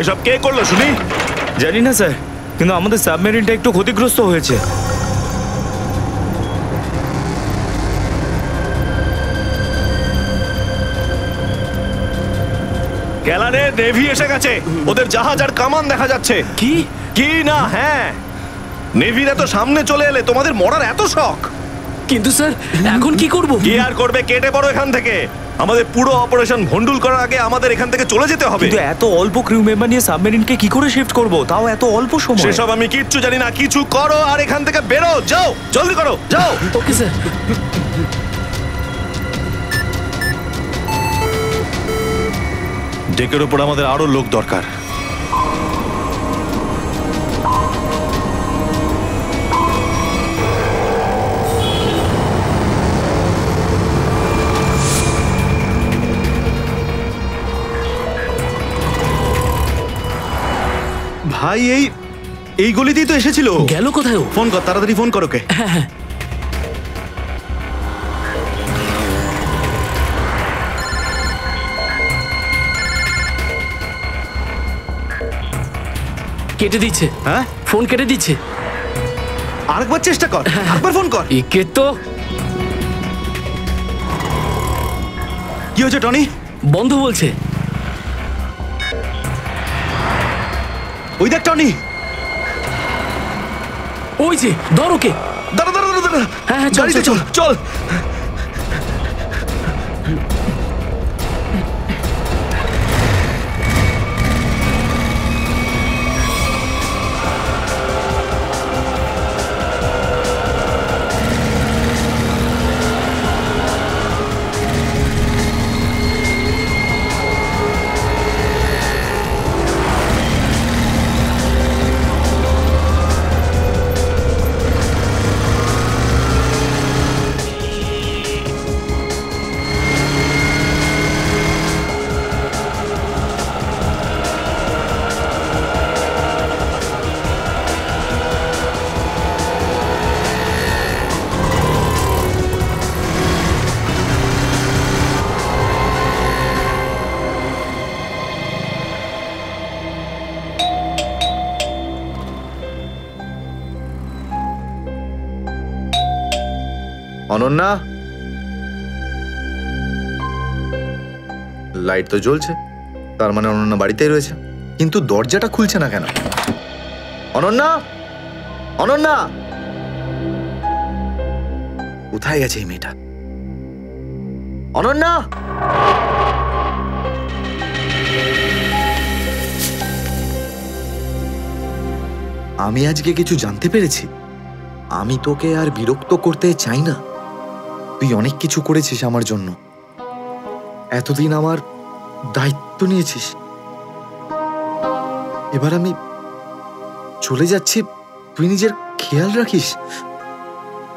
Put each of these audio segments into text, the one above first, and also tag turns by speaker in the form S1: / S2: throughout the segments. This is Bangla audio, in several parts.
S1: এসব কে করলো শুনি?
S2: জানি না স্যার, কিন্তু আমাদের সাবমেরিনটা একটু ক্ষতিগ্রস্ত হয়েছে।
S1: গ্যালারে নেভি এসে গেছে, ওদের জাহাজ আর কামান দেখা যাচ্ছে।
S2: কি
S1: কি না? হ্যাঁ, নেভিরা তো সামনে চলে এলে তোমাদের মরার এত শখ।
S3: কিন্তু স্যার এখন কি করব?
S1: কি আর করবে, কেটে পড়ো এখান থেকে। আমাদের পুরো অপারেশন ভন্ডুল করার আগে আমাদের এখান থেকে চলে যেতে হবে।
S2: কিন্তু এত অল্প ক্রিউ মেম্বার নিয়ে সাবমেরিনকে কি করে শিফট করব, তাও এত অল্প সময়?
S1: সেসব আমি কিচ্ছু জানি না, কিছু করো আর এখান থেকে বেরো, যাও, জলদি করো, যাও।
S3: Okay sir.
S1: ডেকের উপর আমাদের আরো লোক দরকার। ভাই এই গলিতেই তো এসেছিল।
S3: গেল কোথায় ও?
S1: ফোন কর, তাড়াতাড়ি ফোন কর ওকে।
S3: হ্যাঁ, কেটে দিচ্ছে।
S1: হ্যাঁ,
S3: ফোন কেটে দিচ্ছে।
S1: আরেকবার চেষ্টা কর, আরেকবার ফোন কর।
S3: একে তো
S1: কি হয়েছে টনি?
S3: বন্ধ বলছে।
S1: ওই দেখ টনি।
S3: ওই যে, ধর ওকে।
S1: দাঁড়া দাঁড়া দাঁড়া দাঁড়া।
S3: হ্যাঁ, চল,
S1: গাড়িতে
S3: চল,
S1: চল চল।
S4: অনন্যা, লাইট তো জ্বলছে, তার মানে অনন্যা বাড়িতেই রয়েছে, কিন্তু দরজাটা খুলছে না কেন? অনন্যা, অনন্যা, কোথায় গেছে এই মেয়েটা? অনন্যা, আমি আজকে কিছু জানতে পেরেছি। আমি তোকে আর বিরক্ত করতে চাই না। তুই অনেক কিছু করেছিস আমার জন্য, এতদিন আমার দায়িত্ব নিয়েছিস। এবার আমি চলে যাচ্ছি, তুই নিজের খেয়াল রাখিস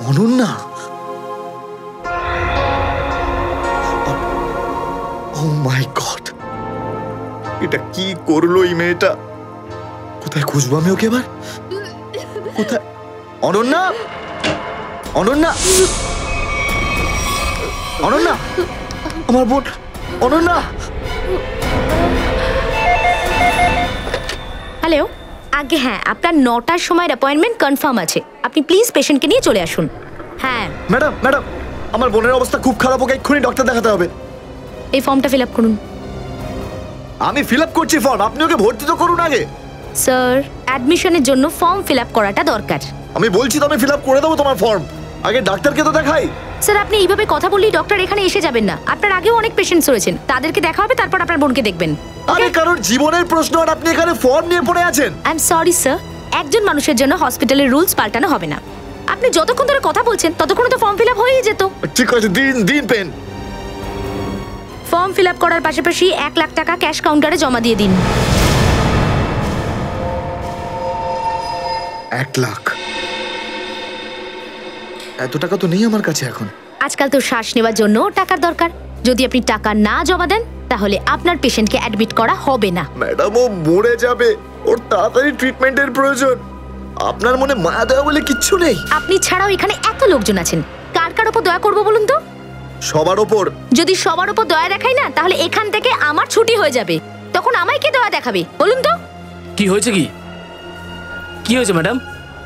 S4: অনন্যা। ও মাই গড, এটা কি করলো এই মেয়েটা? কোথায় খুঁজবো আমি ওকে এবার? কোথায়? অনন্যা, অনন্যা, অনন্যা, আমার বোন অনন্যা।
S5: হ্যালো, আগে হ্যাঁ, আপনার 9টার সময় অ্যাপয়েন্টমেন্ট কনফার্ম আছে। আপনি প্লিজ পেশেন্টকে নিয়ে চলে আসুন। হ্যাঁ
S4: ম্যাডাম, ম্যাডাম, আমার বোনের অবস্থা খুব খারাপ, ওকে এক্ষুনি ডক্টর দেখাতে হবে।
S5: এই ফর্মটা ফিল আপ করুন।
S4: আমি ফিল আপ করছি ফর্ম, আপনি ওকে ভর্তি তো করুন আগে।
S5: স্যার, অ্যাডমিশনের জন্য ফর্ম ফিল আপ করাটা দরকার।
S4: আমি বলছি তো আমি ফিল আপ করে দেবো তোমার ফর্ম, আগে ডাক্তারকে তো দেখাই।
S5: স্যার, আপনি এইভাবে কথা বললেই ডক্টর এখানে এসে যাবেন না। আপনার আগেও অনেক পেশেন্টস রয়েছেন, তাদেরকে দেখা হবে, তারপর আপনার বোনকে দেখবেন।
S4: আরে কারোর জীবনের প্রশ্ন আর আপনি এখানে ফর্ম নিয়ে পড়ে আছেন।
S5: আই এম সরি স্যার, একজন মানুষের জন্য হসপিটালের রুলস পাল্টানো হবে না। আপনি যতক্ষণ ধরে কথা বলছেন ততক্ষণ তো ফর্ম ফিল আপ হয়েই যেত।
S4: ঠিক আছে, দিন দিন পেন।
S5: ফর্ম ফিল আপ করার পাশাপাশি 1 লাখ টাকা ক্যাশ কাউন্টারে জমা দিয়ে দিন।
S4: 1 লাখ? এত টাকা তো নেই আমার কাছে এখন।
S5: আজকাল তো শ্বাস নেওয়ার জন্য টাকার দরকার। যদি আপনি টাকা না জমা দেন তাহলে আপনার পেশেন্টকে অ্যাডমিট করা হবে না।
S4: ম্যাডাম, ও মরে যাবে, ওর তাড়াতাড়ি ট্রিটমেন্টের প্রয়োজন। আপনার মনে মায়া দয়া বলে কিচ্ছু নেই?
S5: আপনি ছাড়াও এখানে এত লোকজন আছেন, কার কার উপর দয়া করবো বলুন তো?
S4: সবার ওপর।
S5: যদি সবার উপর দয়া দেখাই না, তাহলে এখান থেকে আমার ছুটি হয়ে যাবে। তখন আমায় কে দয়া সেবা দেখাবে বলুন তো?
S3: কি হয়েছে? কি হয়েছে ম্যাডাম?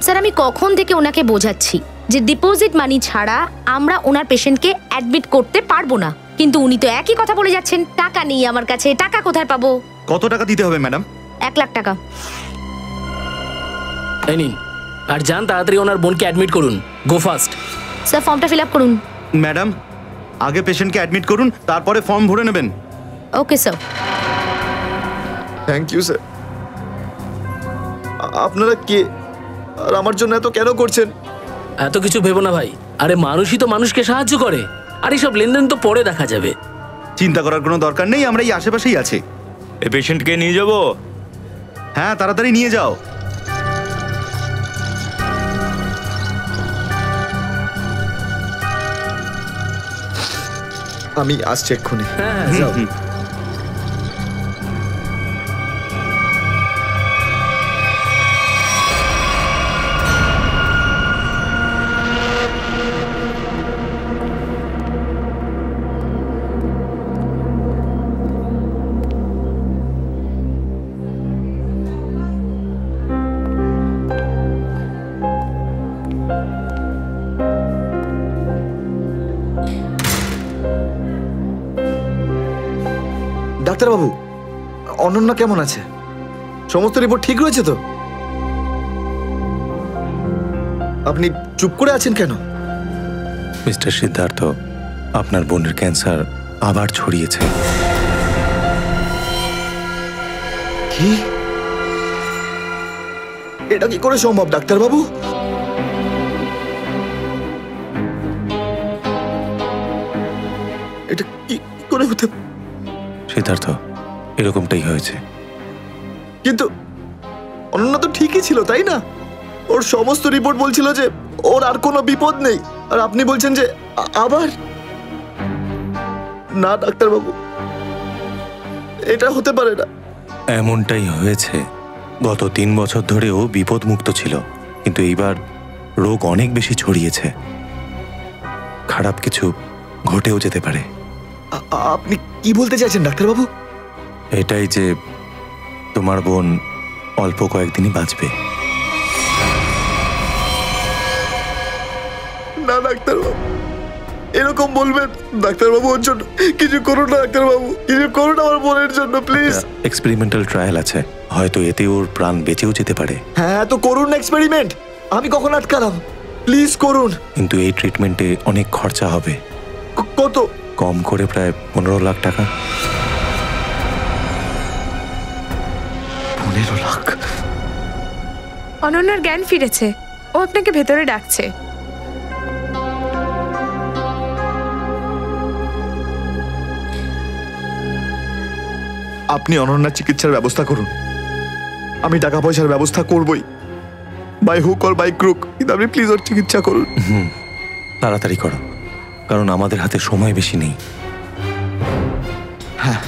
S5: স্যার, আমি কখন থেকে ওনাকে বোঝাচ্ছি যে ডিপোজিট মানি ছাড়া আমরা ওনার পেশেন্টকে অ্যাডমিট করতে পারবো না, কিন্তু উনি তো একই কথা বলে যাচ্ছেন, টাকা নেই আমার কাছে, টাকা কোথায় পাবো?
S1: কত টাকা দিতে হবে ম্যাডাম?
S5: 1 লাখ টাকা।
S3: এই নিন, আর যান তাড়াতাড়ি ওনার বোনকে অ্যাডমিট করুন। Go fast.
S5: স্যার, ফর্মটা ফিল আপ করুন।
S1: ম্যাডাম, আগে পেশেন্টকে অ্যাডমিট করুন, তারপরে ফর্ম ভরে নেবেন।
S5: Okay sir.
S4: Thank you sir. আপনারা কে আর আমার জন্য এত কেন করছেন?
S3: এত কিছু ভেবো না ভাই, আরে মানুষই তো মানুষকে সাহায্য করে, আর এইসব লেনদেন তো পরে দেখা যাবে।
S1: চিন্তা করার কোনো দরকার নেই, আমরা এই আশেপাশেই আছি।
S2: এই পেশেন্টকে নিয়ে যাবো?
S1: হ্যাঁ, তাড়াতাড়ি নিয়ে যাও।
S4: আমি আসছি এক্ষুনি।
S3: হ্যাঁ,
S4: যাও। ডাক্তারবাবু, অনন্যা কেমন আছে? সমস্ত রিপোর্ট ঠিক রয়েছে তো? আপনি চুপ করে আছেন কেন?
S6: মিস্টার সিদ্ধার্থ, আপনার বোনের ক্যান্সার আবার ছড়িয়েছে।
S4: কি? এটা কি করে সম্ভব ডাক্তারবাবু? এটা কি করে হতে?
S6: সিদ্ধার্থ, এরকমটাই হয়েছে।
S4: কিন্তু অনন্যা তো ঠিকই ছিল, তাই না? ওর সমস্ত রিপোর্ট বলছিল যে ওর আর কোনো বিপদ নেই, আর আপনি বলছেন যে আবার? না ডাক্তারবাবু, এটা হতে পারে না।
S6: এমনটাই হয়েছে। গত 3 বছর ধরে ও বিপদমুক্ত ছিল, কিন্তু এইবার রোগ অনেক বেশি ছড়িয়েছে। খারাপ কিছু ঘটেও যেতে পারে।
S4: আপনি কি বলতে চাইছেন ডাক্তারবাবু?
S6: এটাই যে তোমার বোন অল্প কয়েকদিনই বাঁচবে।
S4: না ডাক্তারবাবু, এরকম বলবেন? ডাক্তারবাবু, ওর জন্য কিছু করুন না ডাক্তারবাবু, কিছু করুন আমার বোনের জন্য প্লিজ।
S6: এক্সপেরিমেন্টাল ট্রায়াল আছে, হয়তো এতে ওর প্রাণ বেঁচেও যেতে পারে।
S4: হ্যাঁ, তো করুন না এক্সপেরিমেন্ট, আমি কখন আটকালাম? প্লিজ করুন।
S6: কিন্তু এই ট্রিটমেন্টে অনেক খরচা হবে।
S4: কত?
S6: কম করে প্রায় 15 লাখ টাকা।
S4: 15 লাখ?
S7: অনন্যার জ্ঞান ফিরেছে, ও আপনাকে ভেতরে ডাকছে।
S4: আপনি অনন্যার চিকিৎসার ব্যবস্থা করুন, আমি টাকা পয়সার ব্যবস্থা করবই, by hook or by crook, কিন্তু আপনি প্লিজ ওর চিকিৎসা করুন।
S6: তাড়াতাড়ি করো, কারণ আমাদের হাতে সময় বেশি নেই।
S4: হ্যাঁ।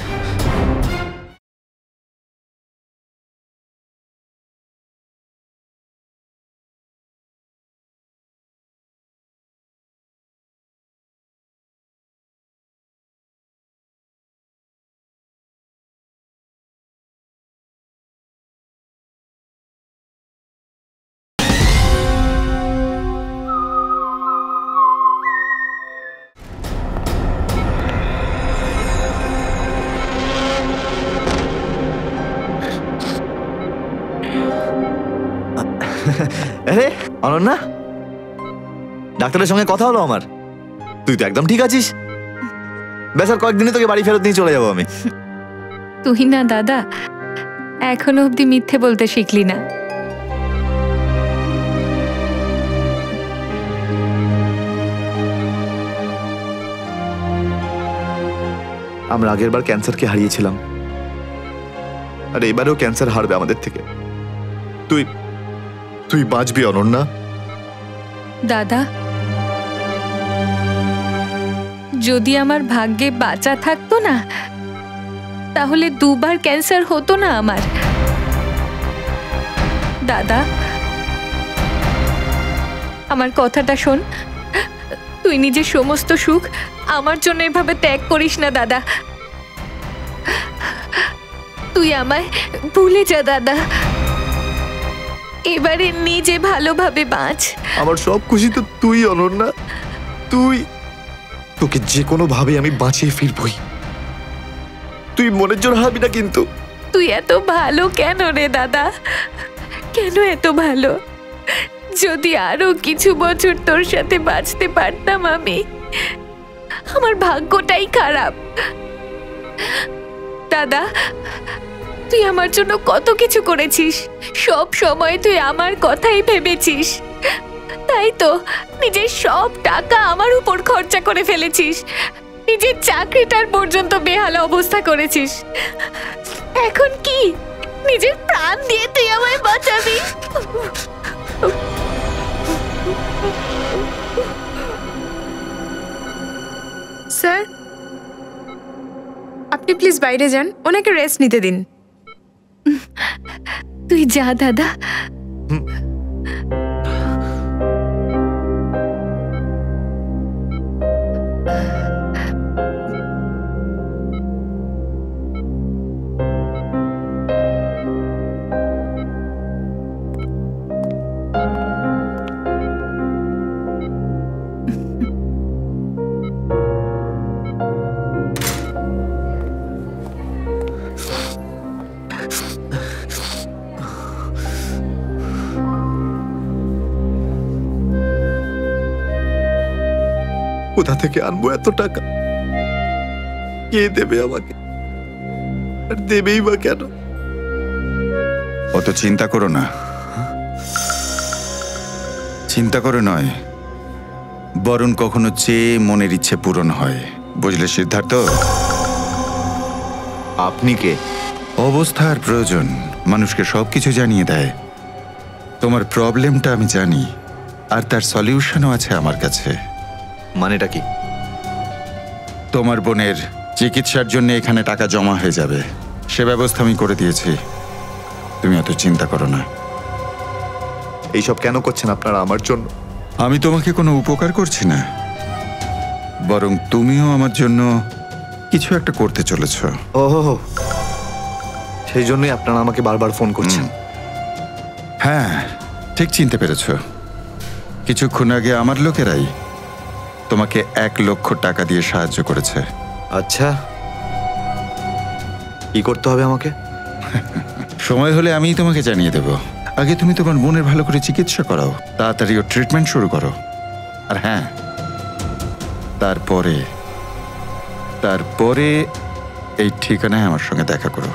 S4: আরে অনন্যা, ডাক্তারের সঙ্গে কথা হলো আমার, তুই তো একদম ঠিক আছিস। ব্যাস আর কয়েকদিনে তোকে বাড়ি ফেরত নিয়ে চলে যাবো আমি।
S7: তুই না দাদা, এখনো অব্দি মিথ্যে বলতে শিখলি না।
S4: আমরা আগের বার ক্যান্সারকে হারিয়েছিলাম, আর এবারেও ক্যান্সার হারবে আমাদের থেকে। তুই তুই বাঁচবি অনন্যা।
S7: দাদা, যদি আমার ভাগ্যে বাঁচা থাকতো না, তাহলে 2 বার ক্যান্সার হতো না আমার। দাদা, আমার কথাটা শোন, তুই নিজের সমস্ত সুখ আমার জন্য এভাবে ত্যাগ করিস না দাদা। তুই তুই আমায় ভুলে যা দাদা। এবারে নিজে ভালোভাবে বাঁচ।
S4: আমার সব খুশি তো তুই, অনন্যা। তুই, তোকে যে কোনো ভাবে আমি বাঁচিয়ে ফিরবই। তুই মনের জোর হারাবি না কিন্তু।
S7: তুই এত ভালো কেন রে দাদা? কেন এত ভালো? যদি আরো কিছু বছর তোর সাথে বাঁচতে পারতাম আমি। আমার ভাগ্যটাই খারাপ। দাদা, তুই আমার জন্য কত কিছু করেছিস। সব সময় তুই আমার কথাই ভেবেছিস। তাই তো নিজের সব টাকা আমার উপর খরচা করে ফেলেছিস। নিজের চাকরিটার পর্যন্ত বেহাল অবস্থা করেছিস। এখন কি নিজের প্রাণ দিয়ে তুই আমায় বাঁচাবি?
S8: স্যার, আপনি প্লিজ বাইরে যান, ওনাকে রেস্ট নিতে দিন।
S7: তুই যা দাদা।
S4: কোথা থেকে আনবো এত টাকা? কে দেবে আমাকে? আর দেবেই বা কেন?
S9: অত চিন্তা করো না। চিন্তা করে নয়, বরং কখনো চেয়ে মনের ইচ্ছে পূরণ হয়। বুঝলে সিদ্ধার্থ?
S4: আপনি কে?
S9: অবস্থার প্রয়োজন মানুষকে সবকিছু জানিয়ে দেয়। তোমার প্রবলেমটা আমি জানি, আর তার সলিউশনও আছে আমার কাছে।
S4: মানেটা কি?
S9: তোমার বোনের চিকিৎসার জন্য এখানে টাকা জমা হয়ে যাবে, সে ব্যবস্থা আমি করে দিয়েছি। তুমি অত চিন্তা করো না।
S4: এইসব কেন করছেন আপনারা আমার জন্য?
S9: আমি তোমাকে কোনো উপকার করছি না, বরং তুমিও আমার জন্য কিছু একটা করতে চলেছ।
S4: ওহো, সেই জন্যই আপনারা আমাকে বারবার ফোন করছেন।
S9: হ্যাঁ, ঠিক চিনতে পেরেছ। কিছুক্ষণ আগে আমার লোকেরাই তোমাকে 1 লক্ষ টাকা দিয়ে সাহায্য করেছে।
S4: আচ্ছা, কি করতে হবে আমাকে?
S9: সময় হলে আমিই তোমাকে জানিয়ে দেব। আগে তুমি তোমার বোনের ভালো করে চিকিৎসা করাও, তাড়াতাড়ি ওর ট্রিটমেন্ট শুরু করো। আর হ্যাঁ, তারপরে এই ঠিকানায় আমার সঙ্গে দেখা করো।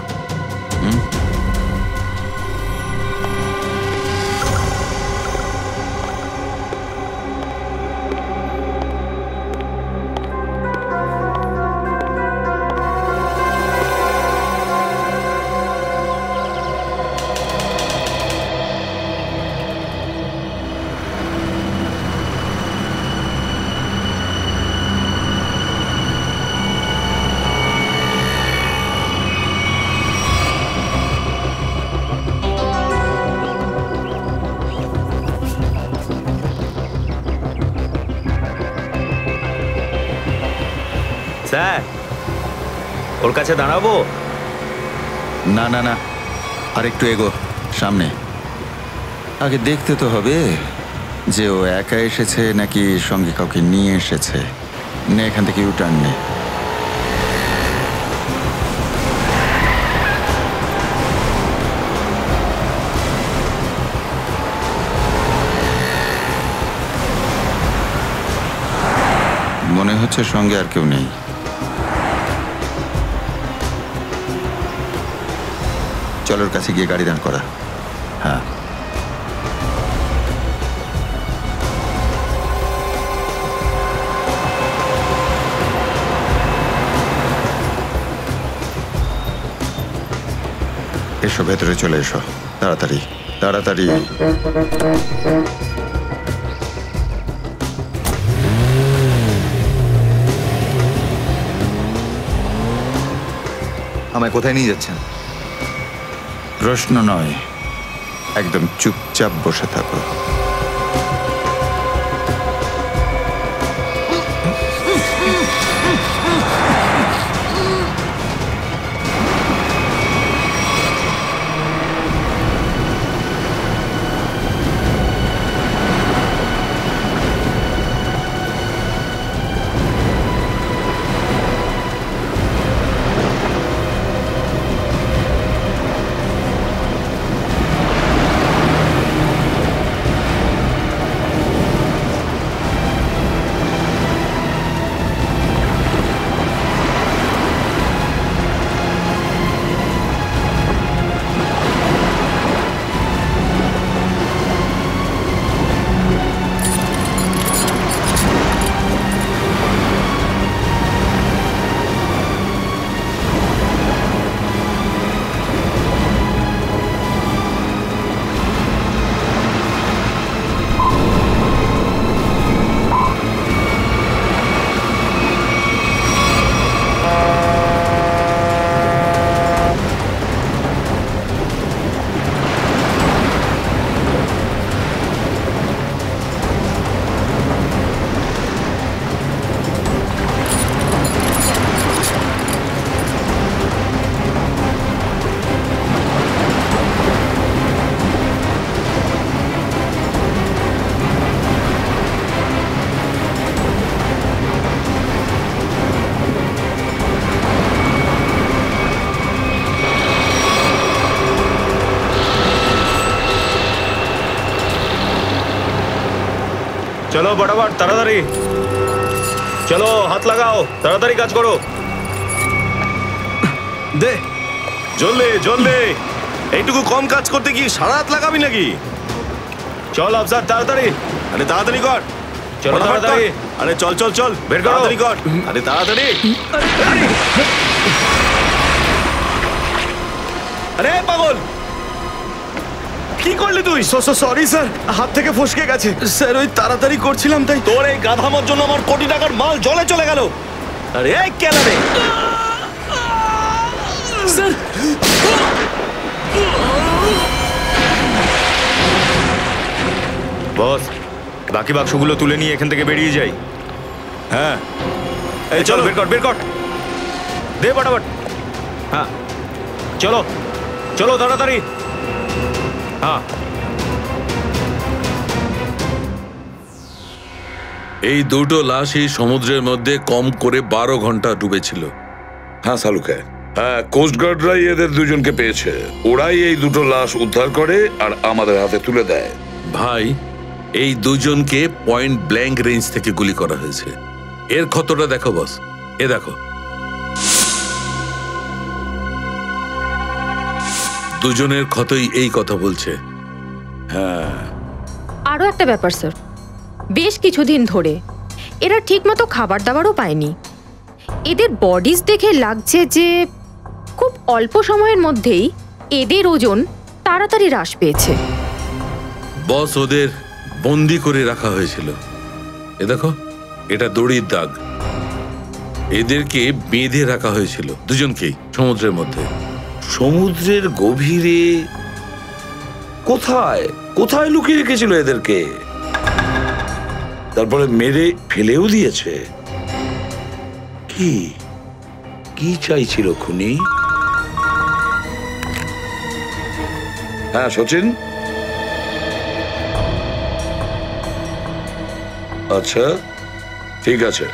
S2: স্যার, ওর কাছে দাঁড়াবো?
S9: না না না, আর একটু এগো সামনে। আগে দেখতে তো হবে যে ও একা এসেছে নাকি সঙ্গে কাউকে নিয়ে এসেছে। নে, এখান থেকে ইউটার্ন নে। মনে হচ্ছে সঙ্গে আর কেউ নেই। চলো ওর কাছে গিয়ে গাড়ি দাঁড় করা। হ্যাঁ, এসো, ভেতরে চলে এসো, তাড়াতাড়ি তাড়াতাড়ি।
S4: আমায় কোথায় নিয়ে যাচ্ছেন?
S9: প্রশ্ন নয়, একদম চুপচাপ বসে থাকো।
S2: চলো বরাবর, তাড়াতাড়ি চলো, হাত লাগাও, তাড়াতাড়ি কাজ করো।
S1: দে, জলদি জলদি। এইটুকু কম কাজ করতে কি সারা রাত লাগাবি নাকি?
S2: চল আফসার, তাড়াতাড়ি।
S1: আরে তাড়াতাড়ি কর,
S2: চলো
S1: ফটাফট
S2: তাড়াতাড়ি।
S1: কর। আরে চল চল চল,
S2: বের করো।
S1: তাড়াতাড়ি কর। আরে তাড়াতাড়ি। আরে পাগল, কি করলি তুই?
S2: সরি স্যার, হাত থেকে ফসকে গেছে স্যার, ওই তাড়াতাড়ি করছিলাম তাই।
S1: তোর এই গাধামোর জন্য আমার কোটি টাকার মাল জলে চলে গেল। আরে এই কেলারে,
S3: স্যার
S2: বস, বাকি বাক্সগুলো তুলে নিয়ে এখান থেকে বেরিয়ে যাই।
S1: হ্যাঁ
S2: এই চলো, বের কর বের কর, দে ফটাফট। হ্যাঁ চলো চলো তাড়াতাড়ি। হ্যাঁ
S10: এই দুটো লাশই সমুদ্রের মধ্যে কম করে 12 ঘন্টা ডুবেছিল।
S11: হ্যাঁ সালুকে, হ্যাঁ কোস্টগার্ডরাই এদের দুজনকে পেয়েছে। ওরাই এই দুটো লাশ উদ্ধার করে আর আমাদের হাতে তুলে দেয়।
S10: ভাই, এই দুজনকে পয়েন্ট ব্ল্যাঙ্ক রেঞ্জ থেকে গুলি করা হয়েছে। এর ক্ষতটা দেখো বস, এ দেখো। দুজনের ক্ষতই এই কথা বলছে।
S11: হ্যাঁ,
S12: আরও একটা ব্যাপার স্যার, বেশ কিছুদিন ধরে এরা ঠিকমতো খাবার দাবারও পায়নি। এদের বডিজ দেখে লাগছে যে খুব অল্প সময়ের মধ্যেই এদের ওজন তাড়াতাড়ি হ্রাস পেয়েছে।
S10: বস, ওদের বন্দি করে রাখা হয়েছিল। এ দেখো, এটা দড়ির দাগ। এদেরকে বেঁধে রাখা হয়েছিল দুজনকেই সমুদ্রের মধ্যে।
S11: সমুদ্রের গভীরে কোথায় কোথায় লুকিয়ে রেখেছিল এদেরকে? তারপরে মেরে ফেলেও দিয়েছে। কি কি চাইছিল খুনি? হ্যাঁ সচিন, আচ্ছা ঠিক আছে,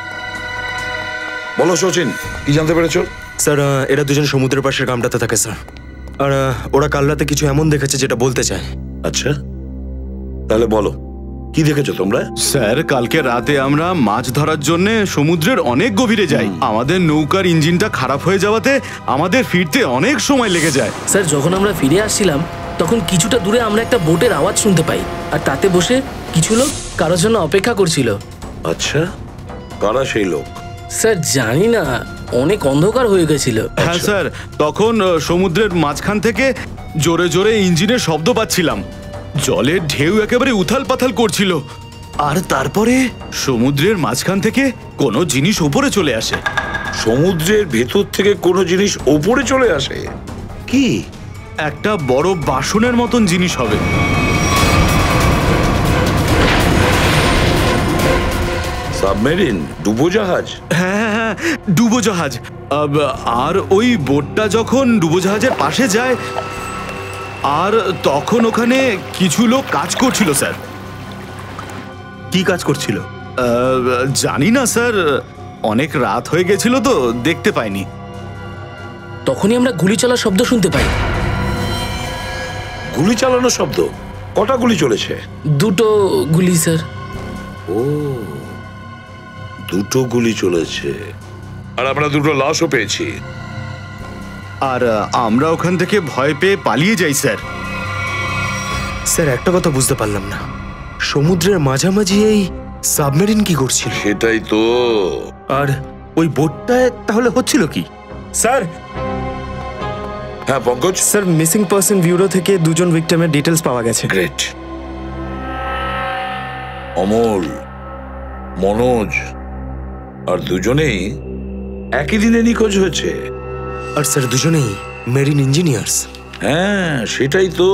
S11: বলো সচিন, কি জানতে পেরেছো?
S2: স্যার, এরা দুজন সমুদ্রের পাশের গ্রামটাতে থাকে স্যার, আর ওরা কাল রাতে কিছু এমন দেখেছে যেটা বলতে চায়।
S11: আচ্ছা, তাহলে বলো কি দেখেছো তোমরা?
S13: স্যার, কালকে রাতে আমরা মাছ ধরার জন্য সমুদ্রের অনেক গভীরে যাই। আমাদের নৌকার ইঞ্জিনটা খারাপ হয়ে যাওয়াতে আমাদের ফিরতে অনেক সময় লেগে যায়।
S3: স্যার, যখন আমরা ফিরে আসছিলাম তখন কিছুটা দূরে আমরা একটা বোটের আওয়াজ শুনতে পাই, আর তাতে বসে কিছু লোক কারোর জন্য অপেক্ষা করছিল।
S11: আচ্ছা, কারা সেই লোক?
S3: স্যার জানি না, অনেক অন্ধকার হয়ে গেছিল।
S13: হ্যাঁ স্যার, তখন সমুদ্রের মাঝখান থেকে জোরে জোরে ইঞ্জিনের শব্দ পাচ্ছিলাম। জলের ঢেউ একেবারে উথাল পাথাল করছিল, আর তারপরে সমুদ্রের মাঝখান থেকে কোনো জিনিস উপরে চলে আসে।
S11: সমুদ্রের ভেতর থেকে কোনো জিনিস ওপরে চলে আসে? কি?
S13: একটা বড় বাসনের মতন জিনিস হবে।
S11: সাবমেরিন, ডুবোজাহাজ?
S13: হ্যাঁ হ্যাঁ, ডুবোজাহাজ। আর ওই বোটটা যখন ডুবোজাহাজের পাশে যায়, আর তখন ওখানে কিছু লোক কাজ করছিল স্যার।
S2: কি কাজ করছিল?
S13: জানি না স্যার, অনেক রাত হয়ে গেছিল তো দেখতে পাইনি।
S3: তখনই আমরা গুলি চলার শব্দ শুনতে পাই।
S11: গুলি চালানোর শব্দ? কটা গুলি চলেছে?
S3: দুটো গুলি স্যার।
S11: ও, দুটো গুলি চলেছে। আর আমরা দুটো লাশও পেয়েছি।
S13: আর আমরা ওখান থেকে ভয় পেয়ে পালিয়ে যাই স্যার।
S2: স্যার, একটা কথা বুঝতে পারলাম না, সমুদ্রের মাঝামাঝি এই সাবমেরিন কি করছিল?
S11: সেটাই তো।
S2: আর ওই বোটটায় তাহলে হচ্ছিল কি? স্যার।
S11: হ্যাঁ Pankaj.
S2: Sir, missing person bureau থেকে দুজন ভিকটিমের ডিটেলস পাওয়া গেছে।
S11: গ্রেট। অমল, মনোজ আর দুজনেই একই দিনে নিখোঁজ হয়েছে।
S2: আর স্যার, দুজনেই মেরিন ইঞ্জিনিয়ার্স।
S11: হ্যাঁ সেটাই তো,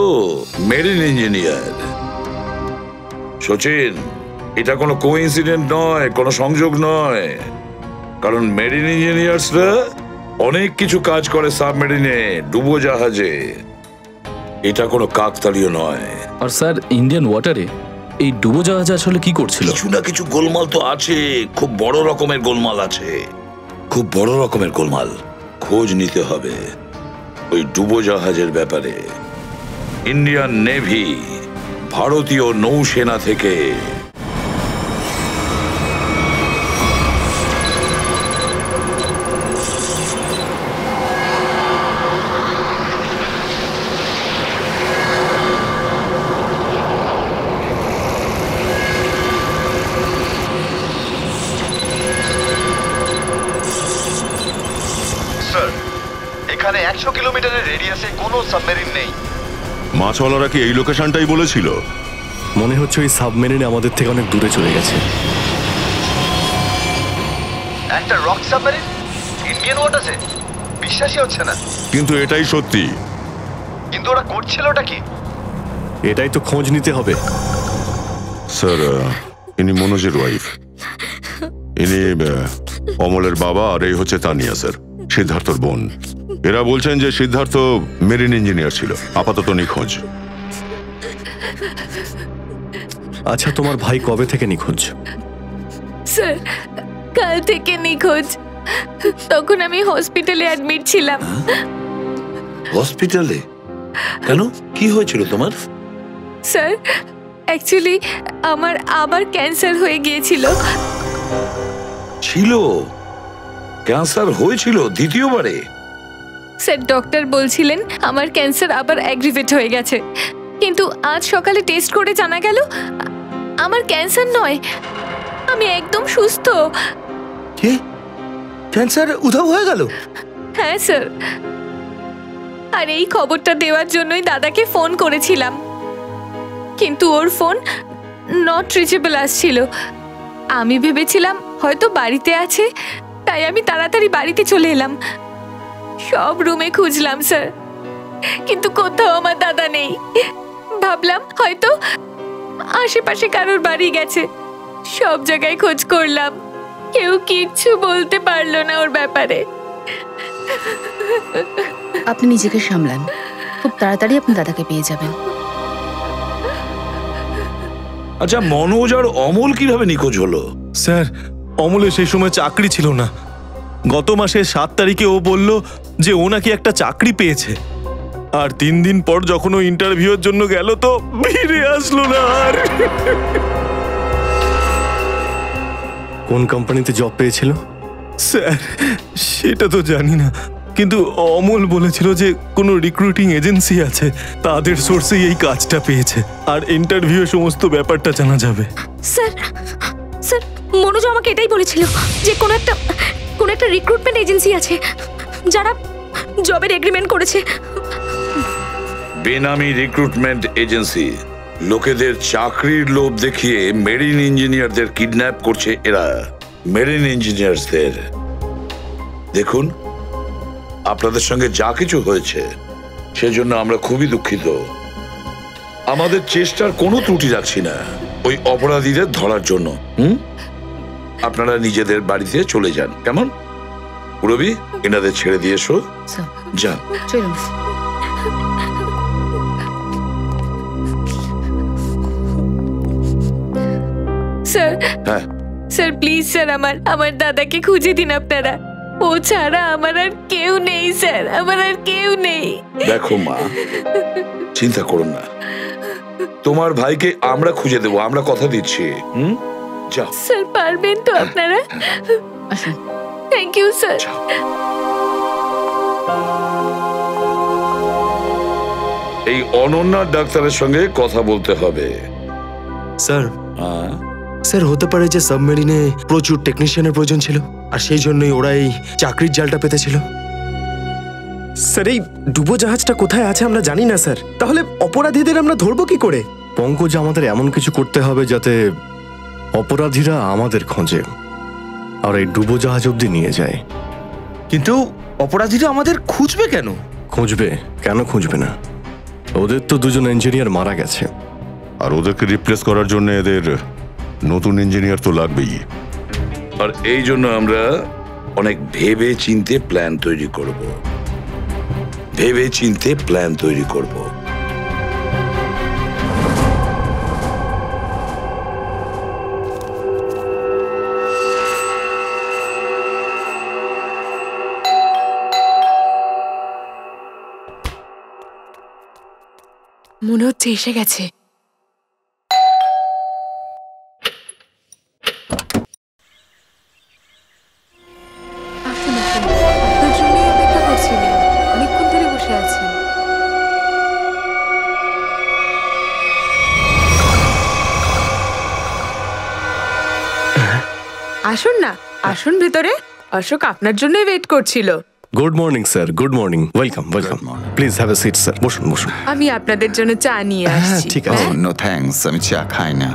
S11: মেরিন ইঞ্জিনিয়ার। সচিন, এটা কোনো কোইন্সিডেন্ট নয়, কোনো সংযোগ নয়, কারণ মেরিন ইঞ্জিনিয়ার্সরা অনেক কিছু কাজ করে সাবমেরিনে, ডুবোজাহাজে। এটা কোনো কাকতালীয় নয়।
S14: আর স্যার, ইন্ডিয়ান ওয়াটারে এই ডুবোজাহাজ আসলে কি করছিল?
S11: কিছু না কিছু গোলমাল তো আছে, খুব বড় রকমের গোলমাল আছে, খুব বড় রকমের গোলমাল। খোঁজ নিতে হবে ওই ডুবোজাহাজের ব্যাপারে। ইন্ডিয়ান নেভি, ভারতীয় নৌসেনা থেকে
S4: 300 কিলোমিটারের রেডিয়াসে কোনো সাবমেরিন নেই।
S1: মাছওয়ালারা কি এই লোকেশনটাই বলেছিল?
S15: মনে হচ্ছে ওই সাবমেরিন আমাদের থেকে অনেক দূরে চলে গেছে।
S4: একটা রক সাবমেরিন ইন্ডিয়ান ওয়াটারে, বিশ্বাসই হচ্ছে না।
S1: কিন্তু এটাই সত্যি।
S4: কিন্তু ওরা করছিলটা কি?
S15: এটাই তো খোঁজ নিতে হবে।
S1: স্যার, ইনি মনোজের ওয়াইফ, ইনি অমলের বাবা, আর এই হচ্ছে তানিয়া স্যার, সিদ্ধার্থর বোন। এরা বলছেন যে সিদ্ধার্থ মেরিন ইঞ্জিনিয়ার ছিল, আপাতত নিখোঁজ।
S15: আচ্ছা, তোমার ভাই কবে থেকে নিখোঁজ?
S7: স্যার, কাল থেকে নিখোঁজ। তখন আমি হসপিটালে অ্যাডমিট ছিলাম।
S11: হসপিটালে? কেন, কি হয়েছিল তোমার?
S7: স্যার, অ্যাকচুয়ালি আমার আবার ক্যান্সার হয়ে গিয়েছিল।
S11: ছিল? ক্যান্সার হয়েছিল দ্বিতীয়বারে?
S7: স্যার, ডক্টর বলছিলেন আমার ক্যান্সার আবার অ্যাগ্রিভেট হয়ে গেছে, কিন্তু আজ সকালে টেস্ট করে জানা গেল আমার ক্যান্সার নয়, আমি একদম সুস্থ।
S2: কি? ক্যান্সার উধাও হয়ে গেল?
S7: হ্যাঁ স্যার, আর এই খবরটা দেওয়ার জন্যই দাদাকে ফোন করেছিলাম, কিন্তু ওর ফোন নট রিচেবল আসছিল। আমি ভেবেছিলাম হয়তো বাড়িতে আছে, তাই আমি তাড়াতাড়ি বাড়িতে চলে এলাম। সব রুমে খুঁজলাম স্যার, কিন্তু কোথাও আমার দাদা নেই। ভাবলাম হয়তো আশেপাশে কারোর বাড়ি গেছে। সব জায়গায় খোঁজ করলাম, কেউ কিচ্ছু বলতে পারলো না ওর ব্যাপারে।
S16: আপনি নিজেকে সামলান, খুব তাড়াতাড়ি আপনি দাদাকে পেয়ে যাবেন।
S11: আচ্ছা, মনোজ আর অমল কিভাবে নিখোঁজ হলো?
S6: স্যার, অমলের সেই সময় চাকরি ছিল না। গত মাসের 7 তারিখে ও বলল যে ও নাকি একটা চাকরি পেয়েছে, আর 3 দিন পর যখন ও ইন্টারভিউর জন্য গেল তো ফিরে আসলো না আর।
S15: কোন কোম্পানিতে জব পেয়েছিল?
S6: স্যার, সেটা তো জানি না, কিন্তু অমল বলেছিল যে কোনো রিক্রুটিং এজেন্সি আছে, তাদের সোর্সেই এই কাজটা পেয়েছে, আর ইন্টারভিউ সমস্ত ব্যাপারটা জানা যাবে।
S5: স্যার, স্যার, মনোজ আমাকে এটাই বলেছিল যে কোনো একটা রিক্রুটমেন্ট এজেন্সি আছে যারা জবের এগ্রিমেন্ট করেছে।
S11: বেনামি রিক্রুটমেন্ট এজেন্সি, লোকেদের চাকরির লোভ দেখিয়ে মেরিন ইঞ্জিনিয়ারদের কিডন্যাপ করছে এরা। মেরিন ইঞ্জিনিয়ারদের দেখুন, আপনাদের সঙ্গে যা কিছু হয়েছে সেজন্য আমরা খুবই দুঃখিত। আমাদের চেষ্টার কোনো ত্রুটি রাখছি না ওই অপরাধীদের ধরার জন্য। আপনারা নিজেদের বাড়িতে চলে যান, কেমন? রবি, এনাদের ছেড়ে দিয়ে এসো। যান,
S16: চলুন।
S7: স্যার,
S11: হ্যাঁ
S7: স্যার প্লিজ স্যার, আমার দাদাকে খুঁজে দিন আপনারা। ও ছাড়া আমার আর কেউ নেই স্যার, আমার আর কেউ নেই।
S11: দেখো মা, চিন্তা করুন না, তোমার ভাইকে আমরা খুঁজে দেবো, আমরা কথা দিচ্ছি। যাও
S7: স্যার, পারবেন তো আপনারা? Thank you sir.
S11: এই অনন্যা ডাক্তারের সঙ্গে কথা বলতে হবে।
S2: স্যার, স্যার হতে পারে যে সাবমেরিনে প্রচুর টেকনিশিয়ানের প্রয়োজন ছিল, আর সেই জন্যই ওরা এই চাকরির জালটা পেতেছিল।
S17: স্যার, এই ডুবো জাহাজটা কোথায় আছে আমরা জানি না স্যার, তাহলে অপরাধীদের আমরা ধরবো কি করে?
S15: পঙ্কজ, আমাদের এমন কিছু করতে হবে যাতে অপরাধীরা আমাদের খোঁজে আর এই ডুবো জাহাজ অব্দি নিয়ে যায়।
S2: কিন্তু অপরাধীরা আমাদের খুঁজবে কেন?
S15: খুঁজবে কেন? খুঁজবে না? ওদের তো 2জন ইঞ্জিনিয়ার মারা গেছে,
S1: আর ওদেরকে রিপ্লেস করার জন্য এদের নতুন ইঞ্জিনিয়ার তো লাগবেই।
S11: আর এই জন্য আমরা অনেক ভেবে চিন্তে প্ল্যান তৈরি করব। ভেবে চিন্তে প্ল্যান তৈরি করব।
S8: মনে হচ্ছে এসে গেছে। আসুন, আসুন, আপনার জন্যই অপেক্ষা করছিলাম, অনেকক্ষণ ধরে বসে আছেন। আসুন না, আসুন ভেতরে। অশোক আপনার জন্যই ওয়েট করছিল।
S15: Good morning sir, good morning, welcome welcome. Please have a seat sir, বসুন বসুন।
S12: আমি আপনাদের জন্য চা নিয়ে আসছি।
S15: ঠিক আছে।
S9: নো থ্যাঙ্কস, আমি চা খাই না।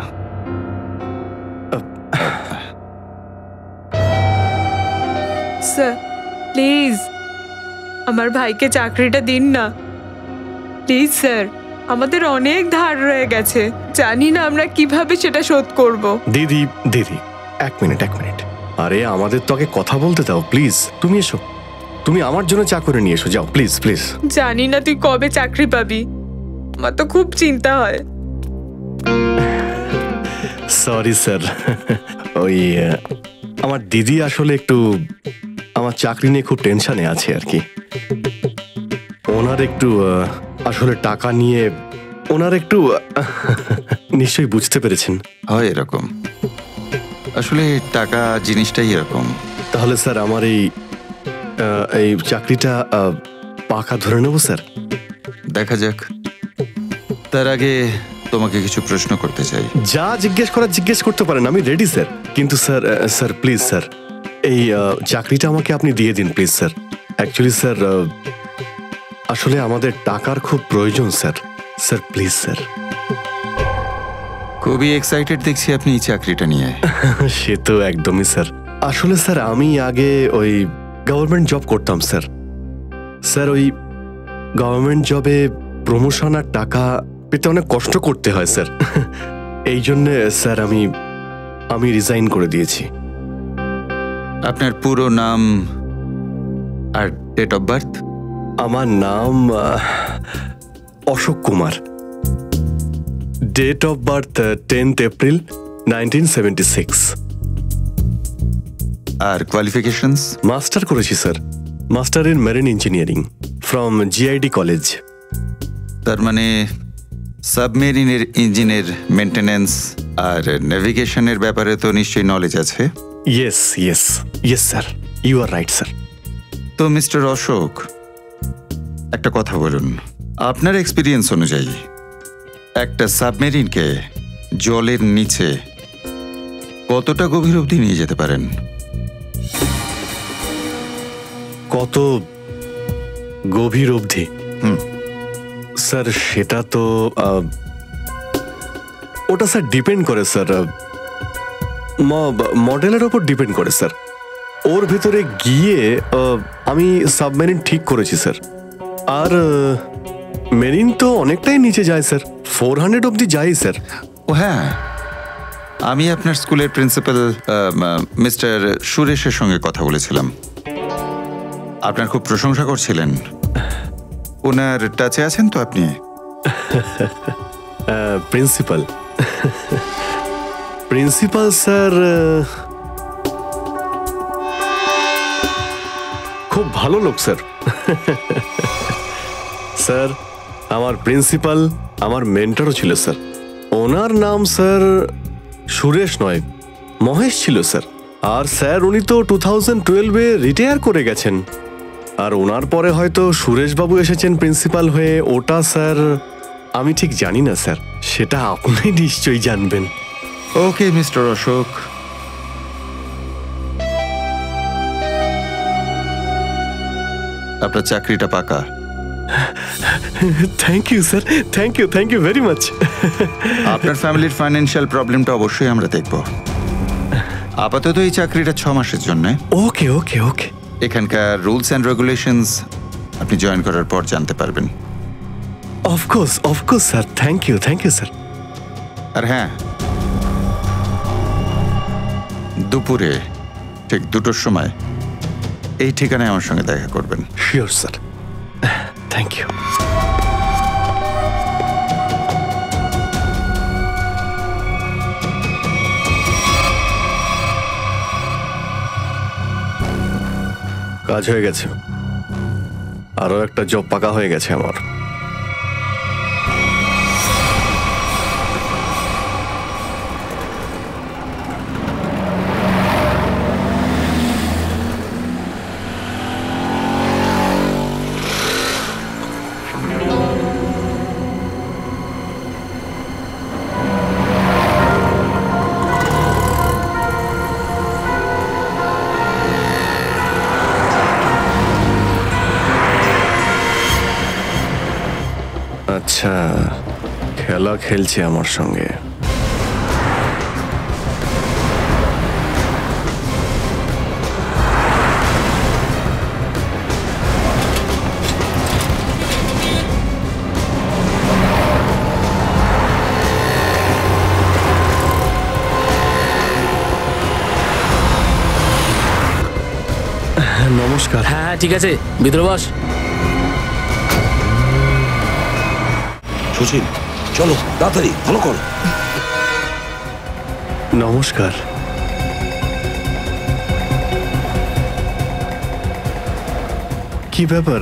S12: স্যার প্লিজ আমার ভাইকে চাকরিটা দিন না প্লিজ স্যার। আমাদের অনেক ধার রয়ে গেছে, জানি না আমরা কিভাবে সেটা শোধ করব।
S15: দিদি দিদি এক মিনিট এক মিনিট, আরে আমাদের তো আগে কথা বলতে দাও প্লিজ। তুমি এসো, তুমি আমার জন্য চা করে নিয়ে এসো, যাও প্লিজ প্লিজ।
S12: জানি না তুই কবে চাকরি পাবি, আমার তো খুব চিন্তা হয়।
S15: সরি স্যার, ওই আমার দিদি আসলে একটু আমার চাকরি নিয়ে খুব টেনশনে আছে আর কি। ওনার একটু আসলে টাকা নিয়ে ওনার একটু নিশ্চয়ই বুঝতে পেরেছেন।
S9: হয় এরকম, আসলে টাকা জিনিসটাই এরকম।
S15: তাহলে স্যার আমার এই চাকরিটা পাকা ধরে নেব স্যার?
S9: দেখা যাক, তার আগে তোমাকে কিছু প্রশ্ন করতে চাই।
S15: যা জিজ্ঞেস করার জিজ্ঞেস করতে পারেন, আমি রেডি স্যার। কিন্তু স্যার স্যার প্লিজ স্যার, এই চাকরিটা আমাকে আপনি দিয়ে দিন প্লিজ স্যার। অ্যাকচুয়ালি স্যার আসলে আমাদের টাকার খুব প্রয়োজন স্যার। Sir please sir.
S9: খুবই এক্সাইটেড দেখছি আপনি এই চাকরিটা নিয়ে।
S15: সে তো একদমই স্যার। আসলে স্যার আমি আগে ওই গভর্নমেন্ট জব করতাম স্যার। স্যার ওই গভর্নমেন্ট জবে প্রমোশন আর টাকা পেতে অনেক কষ্ট করতে হয় স্যার। এই জন্য স্যার আমি রিজাইন করে দিয়েছি।
S9: আপনার পুরো নাম আর ডেট অফ বার্থ?
S15: আমার নাম Ashok Kumar, date of birth 10th April 1976।
S9: আর কোয়ালিফিকেশনস?
S15: মাস্টার করেছি sir, master in marine engineering from GID college.
S9: তার মানে সাবমেরিনের ইঞ্জিনের মেনটেন্যান্স আর নেভিগেশনের ব্যাপারে তো নিশ্চয়ই নলেজ আছে।
S15: Yes yes yes sir, you are right sir.
S9: তো মিস্টার অশোক, একটা কথা বলুন, আপনার এক্সপিরিয়েন্স অনুযায়ী একটা সাবমেরিনকে জলের নিচে কতটা গভীর অবধি নিয়ে যেতে পারেন?
S15: কত গভীর অবধি? স্যার সেটা তো ওটা স্যার ডিপেন্ড করে স্যার, মডেলের ওপর ডিপেন্ড করে স্যার। ওর ভিতরে গিয়ে আমি সাবমেরিন ঠিক করেছি স্যার। আর মেরিন তো অনেকটাই নিচে যায় স্যার, 400 অবধি যায় স্যার।
S9: ও হ্যাঁ, আমি আপনার স্কুলের প্রিন্সিপাল মিস্টার সুরেশের সঙ্গে কথা বলেছিলাম, আপনার খুব প্রশংসা করছিলেন। ওনার টাচে আছেন তো আপনি?
S15: প্রিন্সিপাল প্রিন্সিপাল স্যার খুব ভালো লোক স্যার। স্যার আমার প্রিন্সিপাল আমার মেন্টরও ছিল স্যার। ওনার নাম স্যার সুরেশ নয়, মহেশ ছিল স্যার। আর স্যার উনি তো 2012-এ রিটায়ার করে গেছেন। আর ওনার পরে হয়তো সুরেশবাবু এসেছেন প্রিন্সিপাল হয়ে, ওটা স্যার আমি ঠিক জানি না স্যার, সেটা আপনি নিশ্চয়ই জানবেন।
S9: ওকে মিস্টার অশোক, আপনার চাকরিটা পাকা।
S15: Thank you sir, thank you very much.
S9: আপনার ফ্যামিলির ফাইন্যান্সিয়াল প্রবলেমটা অবশ্যই আমরা দেখব। আপাতত এই চাকরিটা 6 মাসের জন্য।
S15: ওকে ওকে ওকে।
S9: এখানকার রুলস অ্যান্ড রেগুলেশনস আপনি জয়েন করার পর জানতে পারবেন।
S15: Of course sir, thank you sir.
S9: আর হ্যাঁ, দুপুরে ঠিক 2টোর সময় এই ঠিকানায় আমার সঙ্গে দেখা করবেন।
S15: Sure sir, thank you. কাজ হয়ে গেছে, আরো একটা জব পাকা হয়ে গেছে আমার। আচ্ছা, খেলা খেলছে আমার সঙ্গে। নমস্কার।
S3: হ্যাঁ ঠিক আছে, ভিতরে বস।
S11: সুচিন, চলো তাড়াতাড়ি, ভালো করো।
S15: নমস্কার। কি ব্যাপার,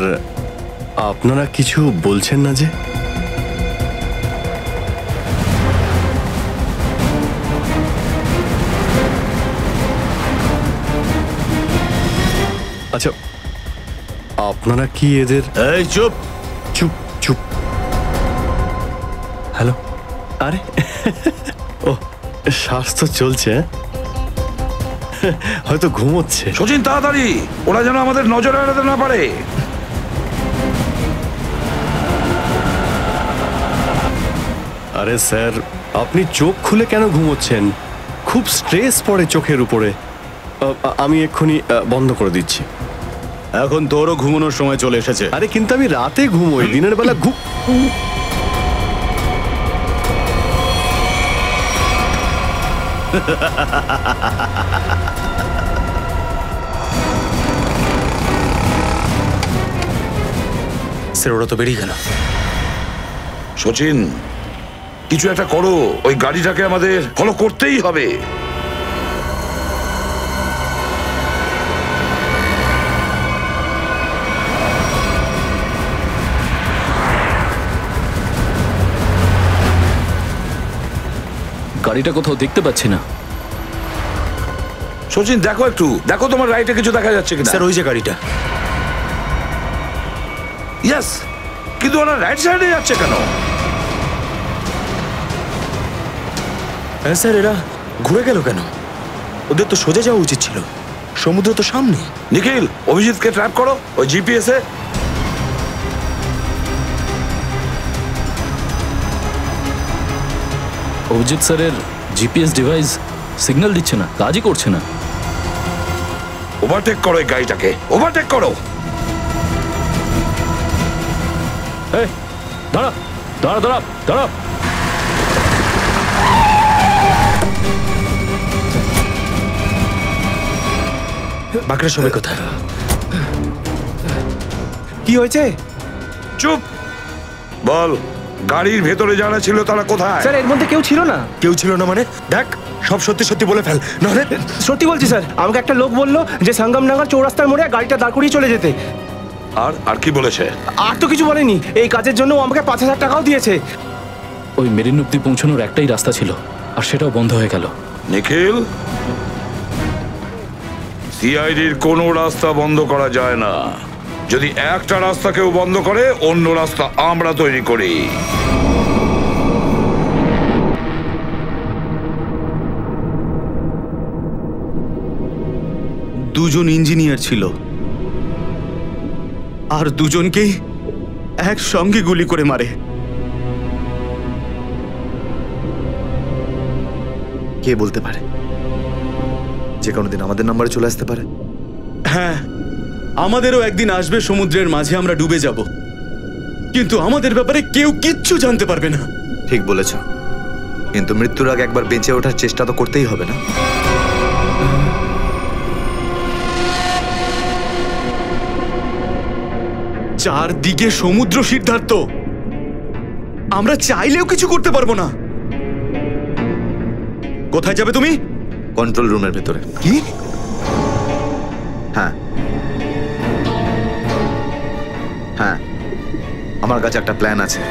S15: আপনারা কিছু বলছেন না যে? আচ্ছা, আপনারা কি এদের...
S13: এই চুপ
S15: চুপ চুপ। হ্যালো, আরে ও স্বাস্থ্য চলছে, হয়তো ঘুমোচ্ছে।
S11: সচিন তাড়াতাড়ি, ওরা যেন আমাদের নজরে এড়াতে না পারে।
S15: আরে স্যার, আপনি চোখ খুলে কেন ঘুমোচ্ছেন? খুব স্ট্রেস পড়ে চোখের উপরে। আমি এক্ষুনি বন্ধ করে দিচ্ছি।
S13: এখন তোরও ঘুমানোর সময় চলে এসেছে।
S15: আরে কিন্তু আমি রাতে ঘুমোই, দিনের বেলা
S2: স্যার ওরা তো বেরিয়ে গেল।
S11: সচিন, কিছু একটা করো, ওই গাড়িটাকে আমাদের ফলো করতেই হবে।
S14: গাড়িটা কোথাও দেখতে পাচ্ছি না।
S11: সচিন দেখো একটু, দেখো তোমার রাইটে কিছু দেখা যাচ্ছে কিনা।
S2: স্যার ওই যে গাড়িটা।
S11: ইয়েস, কিন্তু ওরা রাইট সাইডে যাচ্ছে কেন?
S2: হ্যাঁ স্যার, এরা ঘুরে গেল কেন? ওদের তো সোজা যাওয়া উচিত ছিল, সমুদ্র তো সামনে।
S11: নিখিল, অভিজিৎকে ট্র্যাপ করো ওই জিপিএস এ।
S14: অভিজিৎ স্যারের জিপিএস ডিভাইস সিগন্যাল দিচ্ছে না, কাজই করছে না।
S11: ওভারটেক করো এই গাড়িটাকে, ওভারটেক করো।
S14: এই দাঁড়া দাঁড়া দাঁড়া দাঁড়া।
S2: বাকিরা সবাই কোথায়?
S17: কি হয়েছে?
S11: চুপ বল, গাড়ির ভেতরে যারা ছিল তারা কোথায়?
S17: স্যার এর মধ্যে কেউ ছিল না।
S2: কেউ ছিল না মানে? দেখ, সব সত্যি সত্যি বলে ফেল, নাহলে।
S17: সত্যি বলছি স্যার, আমাকে একটা লোক বললো যে সঙ্গমনগর চৌরাস্তার মোড়ে গাড়িটা দাঁড় করিয়ে চলে যেতে।
S11: আর কি বলেছে?
S17: আর তো কিছু বলেনি। এই কাজের জন্য আমাকে 5,000 টাকাও দিয়েছে।
S14: ওই মেরিন অব্দি পৌঁছানোর একটাই রাস্তা ছিল, আর সেটাও বন্ধ হয়ে গেল।
S11: নিখিল, সিআইডির কোনো রাস্তা বন্ধ করা যায় না। যদি একটা রাস্তা কেউ বন্ধ করে, অন্য রাস্তা আমরা তৈরি করি।
S13: দুজন ইঞ্জিনিয়ার ছিল, আর দুজনকেই একসঙ্গে গুলি করে মারে।
S4: কে বলতে পারে? যে কোনো দিন আমাদের নাম্বারে চলে আসতে পারে।
S13: হ্যাঁ, আমাদেরও একদিন আসবে, সমুদ্রের মাঝে আমরা ডুবে যাব, কিন্তু আমাদের ব্যাপারে কেউ কিচ্ছু জানতে পারবে না।
S4: ঠিক বলেছ, কিন্তু মৃত্যুর আগে একবার বেঁচে ওঠার চেষ্টা তো করতেই হবে না?
S13: চারদিকে সমুদ্র, সিদ্ধার্থ, আমরা চাইলেও কিছু করতে পারবো না। কোথায় যাবে তুমি?
S4: কন্ট্রোল রুমের ভেতরে।
S13: কি?
S4: হ্যাঁ হ্যাঁ, আমার কাছে একটা প্ল্যান আছে।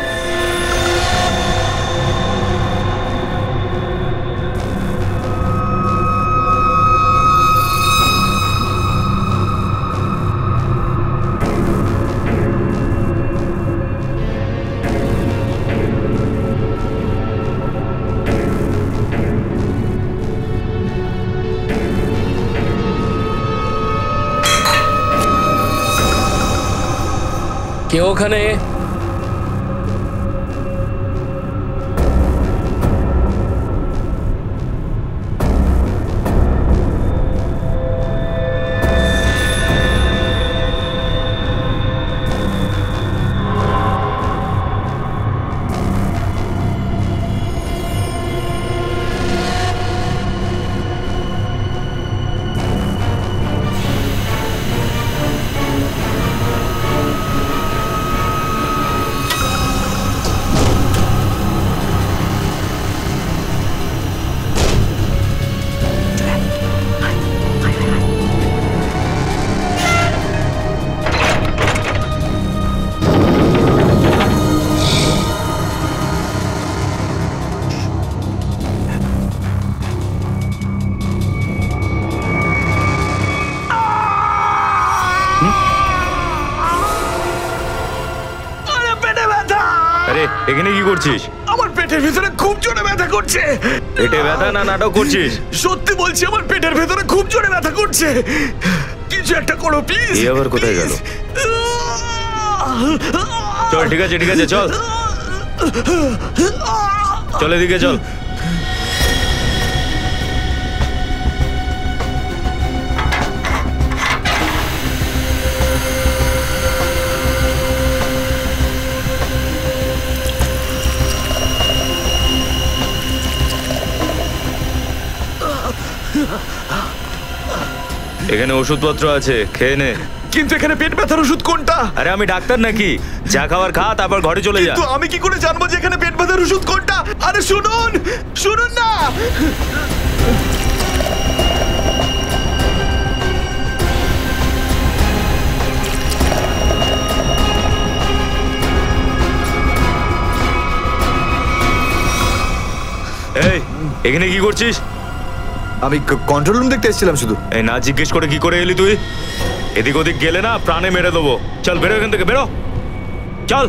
S3: কেউ ওখানে?
S6: এখানে কি করছিস?
S2: আমার পেটের ভিতরে খুব জোরে ব্যথা করছে।
S6: পেটে ব্যথা না নাটক করছিস?
S2: সত্যি বলছি, আমার পেটের ভেতরে খুব জোরে ব্যথা করছে। কিছু একটা করো প্লিজ।
S6: এই আবার কোথায় গেল? চল ঠিক আছে চল চল এদিকে চল। এখানে ওষুধপত্র আছে, খেয়ে নে।
S2: কিন্তু এখানে পেট ব্যথার ওষুধ কোনটা?
S6: আরে আমি ডাক্তার নাকি? যা খাবার খা, তারপর ঘরে চলে যা।
S2: কিন্তু আমি কি করে জানবো যে এখানে পেট ব্যথার ওষুধ কোনটা? আরে শুনুন না।
S6: এই এখানে কি করছিস?
S4: আমি কন্ট্রোল রুম দেখতে এসেছিলাম শুধু।
S6: এই না জিজ্ঞেস করে কি করে এলি তুই? এদিক ওদিক গেলে না প্রাণে মেরে দেবো। চল বেরো এখান থেকে, বেরো চল।